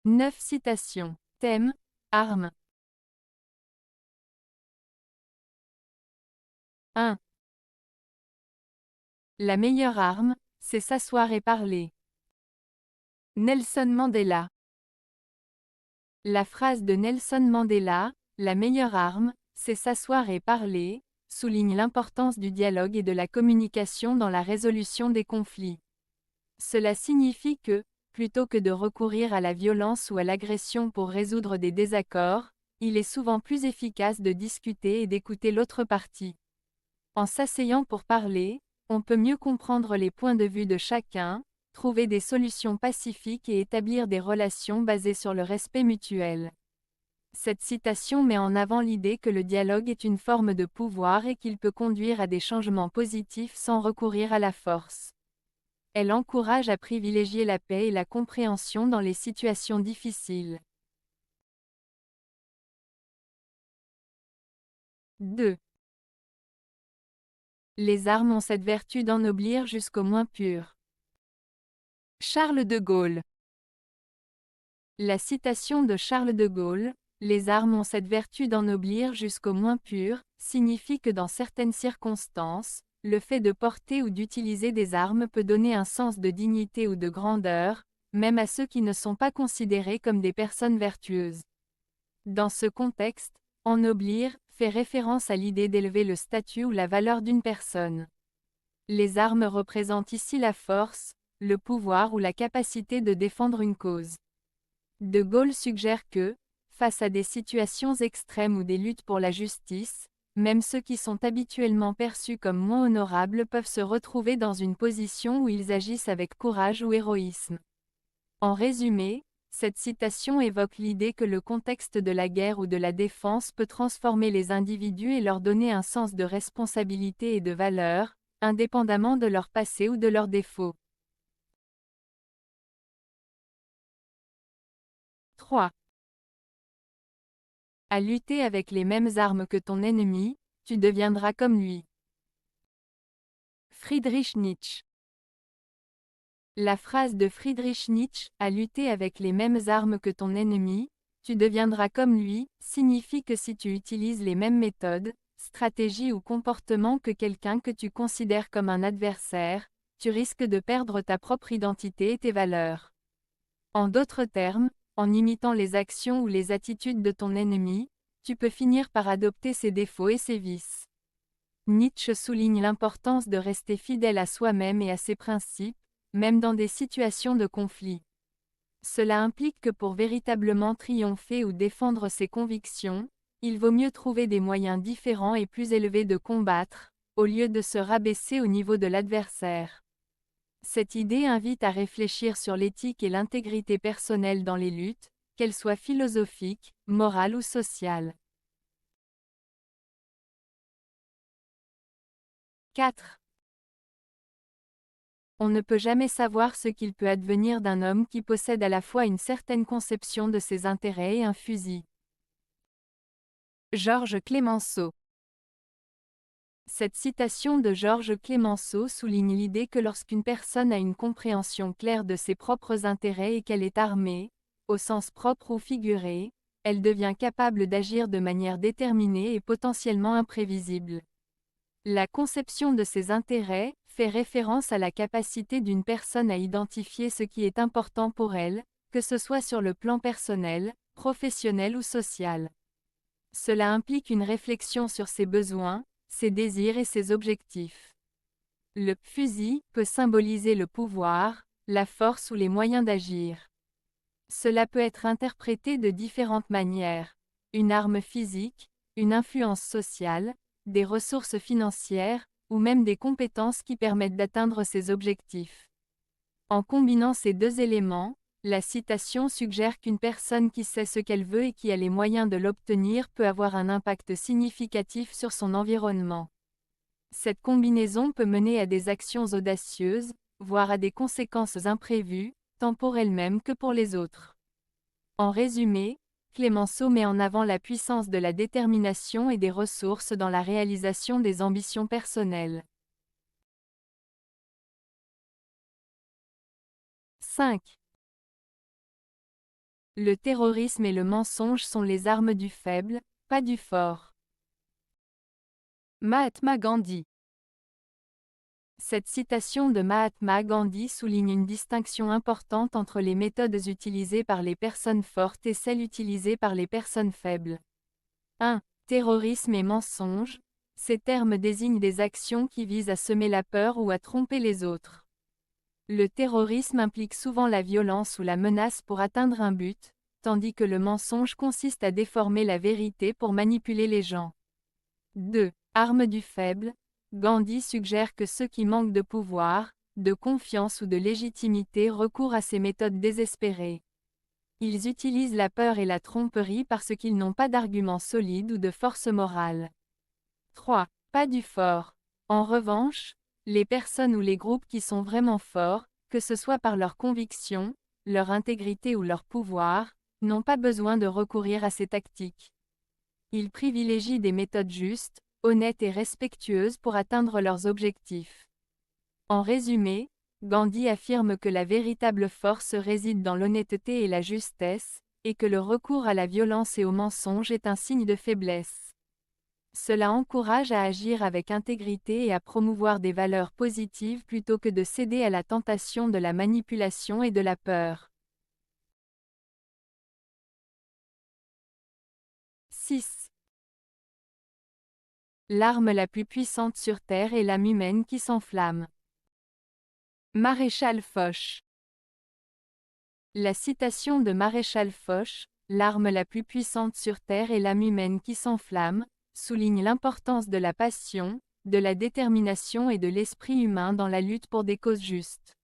9 citations. Thème, armes. 1. La meilleure arme, c'est s'asseoir et parler. Nelson Mandela. La phrase de Nelson Mandela, la meilleure arme, c'est s'asseoir et parler, souligne l'importance du dialogue et de la communication dans la résolution des conflits. Cela signifie que, plutôt que de recourir à la violence ou à l'agression pour résoudre des désaccords, il est souvent plus efficace de discuter et d'écouter l'autre partie. En s'asseyant pour parler, on peut mieux comprendre les points de vue de chacun, trouver des solutions pacifiques et établir des relations basées sur le respect mutuel. Cette citation met en avant l'idée que le dialogue est une forme de pouvoir et qu'il peut conduire à des changements positifs sans recourir à la force. Elle encourage à privilégier la paix et la compréhension dans les situations difficiles. 2. Les armes ont cette vertu d'ennoblir jusqu'au moins pur. Charles de Gaulle. La citation de Charles de Gaulle, « Les armes ont cette vertu d'ennoblir jusqu'au moins pur », signifie que dans certaines circonstances, le fait de porter ou d'utiliser des armes peut donner un sens de dignité ou de grandeur, même à ceux qui ne sont pas considérés comme des personnes vertueuses. Dans ce contexte, ennoblir fait référence à l'idée d'élever le statut ou la valeur d'une personne. Les armes représentent ici la force, le pouvoir ou la capacité de défendre une cause. De Gaulle suggère que, face à des situations extrêmes ou des luttes pour la justice, même ceux qui sont habituellement perçus comme moins honorables peuvent se retrouver dans une position où ils agissent avec courage ou héroïsme. En résumé, cette citation évoque l'idée que le contexte de la guerre ou de la défense peut transformer les individus et leur donner un sens de responsabilité et de valeur, indépendamment de leur passé ou de leurs défauts. 3. À lutter avec les mêmes armes que ton ennemi, tu deviendras comme lui. Friedrich Nietzsche. La phrase de Friedrich Nietzsche, « À lutter avec les mêmes armes que ton ennemi, tu deviendras comme lui », signifie que si tu utilises les mêmes méthodes, stratégies ou comportements que quelqu'un que tu considères comme un adversaire, tu risques de perdre ta propre identité et tes valeurs. En d'autres termes, en imitant les actions ou les attitudes de ton ennemi, tu peux finir par adopter ses défauts et ses vices. Nietzsche souligne l'importance de rester fidèle à soi-même et à ses principes, même dans des situations de conflit. Cela implique que pour véritablement triompher ou défendre ses convictions, il vaut mieux trouver des moyens différents et plus élevés de combattre, au lieu de se rabaisser au niveau de l'adversaire. Cette idée invite à réfléchir sur l'éthique et l'intégrité personnelle dans les luttes, qu'elles soient philosophiques, morales ou sociales. 4. On ne peut jamais savoir ce qu'il peut advenir d'un homme qui possède à la fois une certaine conception de ses intérêts et un fusil. Georges Clemenceau. Cette citation de Georges Clemenceau souligne l'idée que lorsqu'une personne a une compréhension claire de ses propres intérêts et qu'elle est armée, au sens propre ou figuré, elle devient capable d'agir de manière déterminée et potentiellement imprévisible. La conception de ses intérêts fait référence à la capacité d'une personne à identifier ce qui est important pour elle, que ce soit sur le plan personnel, professionnel ou social. Cela implique une réflexion sur ses besoins, ses désirs et ses objectifs. Le fusil peut symboliser le pouvoir, la force ou les moyens d'agir. Cela peut être interprété de différentes manières. Une arme physique, une influence sociale, des ressources financières, ou même des compétences qui permettent d'atteindre ces objectifs. En combinant ces deux éléments, la citation suggère qu'une personne qui sait ce qu'elle veut et qui a les moyens de l'obtenir peut avoir un impact significatif sur son environnement. Cette combinaison peut mener à des actions audacieuses, voire à des conséquences imprévues, tant pour elle-même que pour les autres. En résumé, Clemenceau met en avant la puissance de la détermination et des ressources dans la réalisation des ambitions personnelles. 5. Le terrorisme et le mensonge sont les armes du faible, pas du fort. Mahatma Gandhi. Cette citation de Mahatma Gandhi souligne une distinction importante entre les méthodes utilisées par les personnes fortes et celles utilisées par les personnes faibles. 1. Terrorisme et mensonge. Ces termes désignent des actions qui visent à semer la peur ou à tromper les autres. Le terrorisme implique souvent la violence ou la menace pour atteindre un but, tandis que le mensonge consiste à déformer la vérité pour manipuler les gens. 2. Arme du faible. Gandhi suggère que ceux qui manquent de pouvoir, de confiance ou de légitimité recourent à ces méthodes désespérées. Ils utilisent la peur et la tromperie parce qu'ils n'ont pas d'arguments solides ou de force morale. 3. Pas du fort. En revanche, les personnes ou les groupes qui sont vraiment forts, que ce soit par leurs convictions, leur intégrité ou leur pouvoir, n'ont pas besoin de recourir à ces tactiques. Ils privilégient des méthodes justes, honnêtes et respectueuses pour atteindre leurs objectifs. En résumé, Gandhi affirme que la véritable force réside dans l'honnêteté et la justesse, et que le recours à la violence et au mensonge est un signe de faiblesse. Cela encourage à agir avec intégrité et à promouvoir des valeurs positives plutôt que de céder à la tentation de la manipulation et de la peur. 6. L'arme la plus puissante sur Terre est l'âme humaine qui s'enflamme. Maréchal Foch. La citation de Maréchal Foch, l'arme la plus puissante sur Terre est l'âme humaine qui s'enflamme, souligne l'importance de la passion, de la détermination et de l'esprit humain dans la lutte pour des causes justes.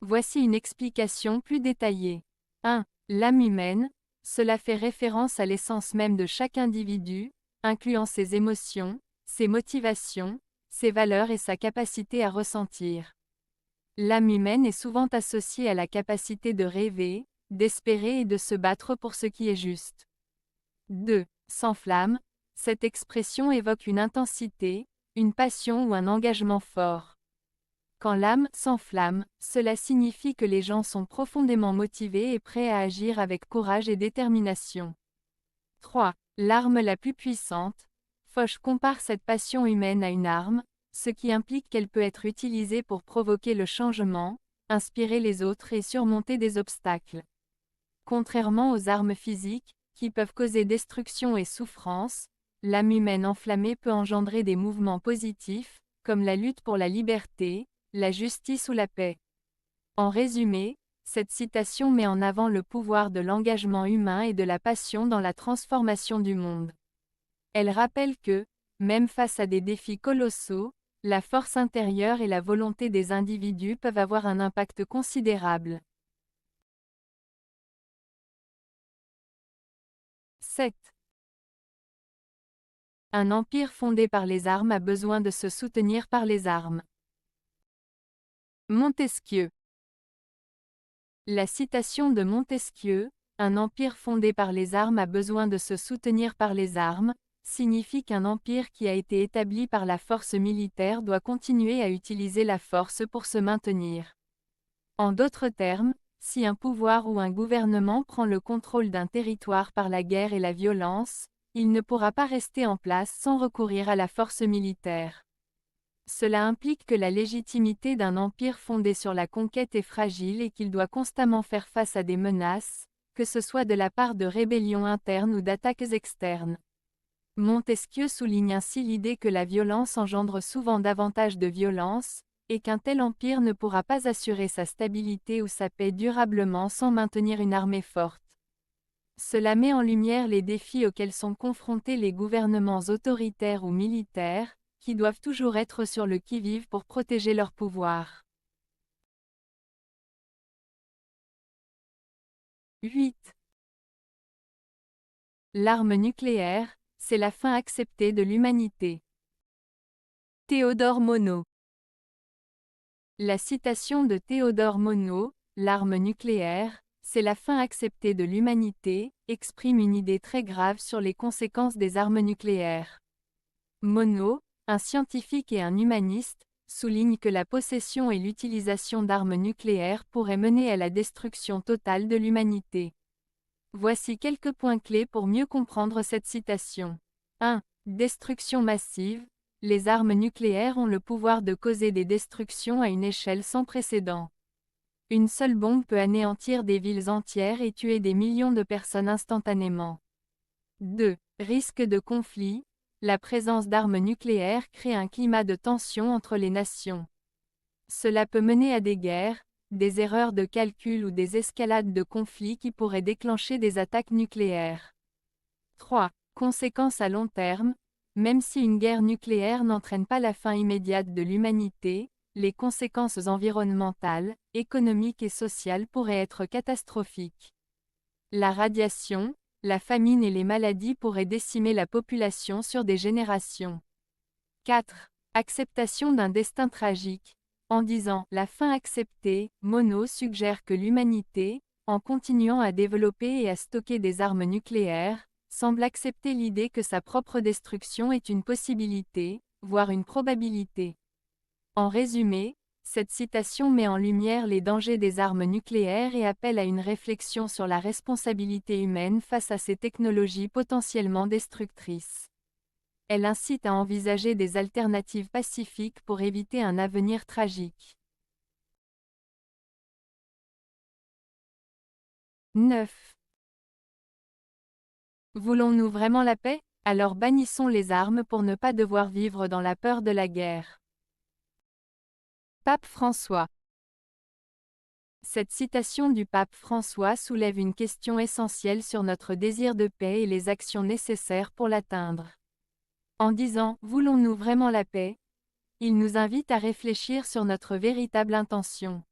Voici une explication plus détaillée. 1. L'âme humaine, cela fait référence à l'essence même de chaque individu, incluant ses émotions, ses motivations, ses valeurs et sa capacité à ressentir. L'âme humaine est souvent associée à la capacité de rêver, d'espérer et de se battre pour ce qui est juste. 2. S'enflamme. Cette expression évoque une intensité, une passion ou un engagement fort. Quand l'âme s'enflamme, cela signifie que les gens sont profondément motivés et prêts à agir avec courage et détermination. 3. L'arme la plus puissante. Foch compare cette passion humaine à une arme, ce qui implique qu'elle peut être utilisée pour provoquer le changement, inspirer les autres et surmonter des obstacles. Contrairement aux armes physiques, qui peuvent causer destruction et souffrance, l'âme humaine enflammée peut engendrer des mouvements positifs, comme la lutte pour la liberté, la justice ou la paix. En résumé, cette citation met en avant le pouvoir de l'engagement humain et de la passion dans la transformation du monde. Elle rappelle que, même face à des défis colossaux, la force intérieure et la volonté des individus peuvent avoir un impact considérable. 7. Un empire fondé par les armes a besoin de se soutenir par les armes. Montesquieu. La citation de Montesquieu, « Un empire fondé par les armes a besoin de se soutenir par les armes », signifie qu'un empire qui a été établi par la force militaire doit continuer à utiliser la force pour se maintenir. En d'autres termes, si un pouvoir ou un gouvernement prend le contrôle d'un territoire par la guerre et la violence, il ne pourra pas rester en place sans recourir à la force militaire. Cela implique que la légitimité d'un empire fondé sur la conquête est fragile et qu'il doit constamment faire face à des menaces, que ce soit de la part de rébellions internes ou d'attaques externes. Montesquieu souligne ainsi l'idée que la violence engendre souvent davantage de violence, et qu'un tel empire ne pourra pas assurer sa stabilité ou sa paix durablement sans maintenir une armée forte. Cela met en lumière les défis auxquels sont confrontés les gouvernements autoritaires ou militaires, qui doivent toujours être sur le qui-vive pour protéger leur pouvoir. 8. L'arme nucléaire, c'est la fin acceptée de l'humanité. Théodore Monod. La citation de Théodore Monod, « L'arme nucléaire, c'est la fin acceptée de l'humanité », exprime une idée très grave sur les conséquences des armes nucléaires. Monod, un scientifique et un humaniste, souligne que la possession et l'utilisation d'armes nucléaires pourraient mener à la destruction totale de l'humanité. Voici quelques points clés pour mieux comprendre cette citation. 1. Destruction massive. Les armes nucléaires ont le pouvoir de causer des destructions à une échelle sans précédent. Une seule bombe peut anéantir des villes entières et tuer des millions de personnes instantanément. 2. Risque de conflit. La présence d'armes nucléaires crée un climat de tension entre les nations. Cela peut mener à des guerres, des erreurs de calcul ou des escalades de conflits qui pourraient déclencher des attaques nucléaires. 3. Conséquences à long terme. Même si une guerre nucléaire n'entraîne pas la fin immédiate de l'humanité, les conséquences environnementales, économiques et sociales pourraient être catastrophiques. La radiation, la famine et les maladies pourraient décimer la population sur des générations. 4. Acceptation d'un destin tragique. En disant « la fin acceptée », Monod suggère que l'humanité, en continuant à développer et à stocker des armes nucléaires, semble accepter l'idée que sa propre destruction est une possibilité, voire une probabilité. En résumé, cette citation met en lumière les dangers des armes nucléaires et appelle à une réflexion sur la responsabilité humaine face à ces technologies potentiellement destructrices. Elle incite à envisager des alternatives pacifiques pour éviter un avenir tragique. 9. Voulons-nous vraiment la paix? Alors bannissons les armes pour ne pas devoir vivre dans la peur de la guerre. Pape François. Cette citation du pape François soulève une question essentielle sur notre désir de paix et les actions nécessaires pour l'atteindre. En disant « Voulons-nous vraiment la paix ?», il nous invite à réfléchir sur notre véritable intention.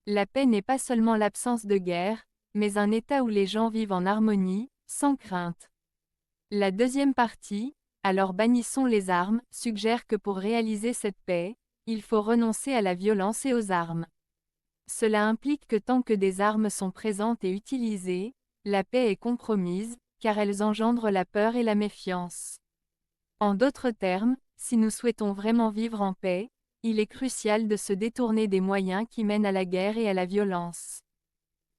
La paix n'est pas seulement l'absence de guerre, mais un état où les gens vivent en harmonie, sans crainte. La deuxième partie, « Alors bannissons les armes », suggère que pour réaliser cette paix, il faut renoncer à la violence et aux armes. Cela implique que tant que des armes sont présentes et utilisées, la paix est compromise, car elles engendrent la peur et la méfiance. En d'autres termes, si nous souhaitons vraiment vivre en paix, il est crucial de se détourner des moyens qui mènent à la guerre et à la violence.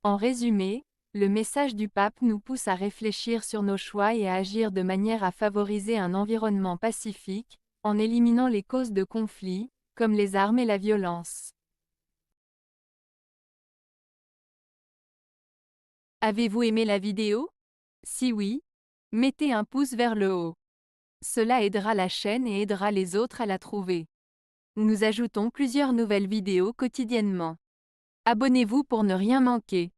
En résumé, le message du pape nous pousse à réfléchir sur nos choix et à agir de manière à favoriser un environnement pacifique, en éliminant les causes de conflits, comme les armes et la violence. Avez-vous aimé la vidéo? Si oui, mettez un pouce vers le haut. Cela aidera la chaîne et aidera les autres à la trouver. Nous ajoutons plusieurs nouvelles vidéos quotidiennement. Abonnez-vous pour ne rien manquer.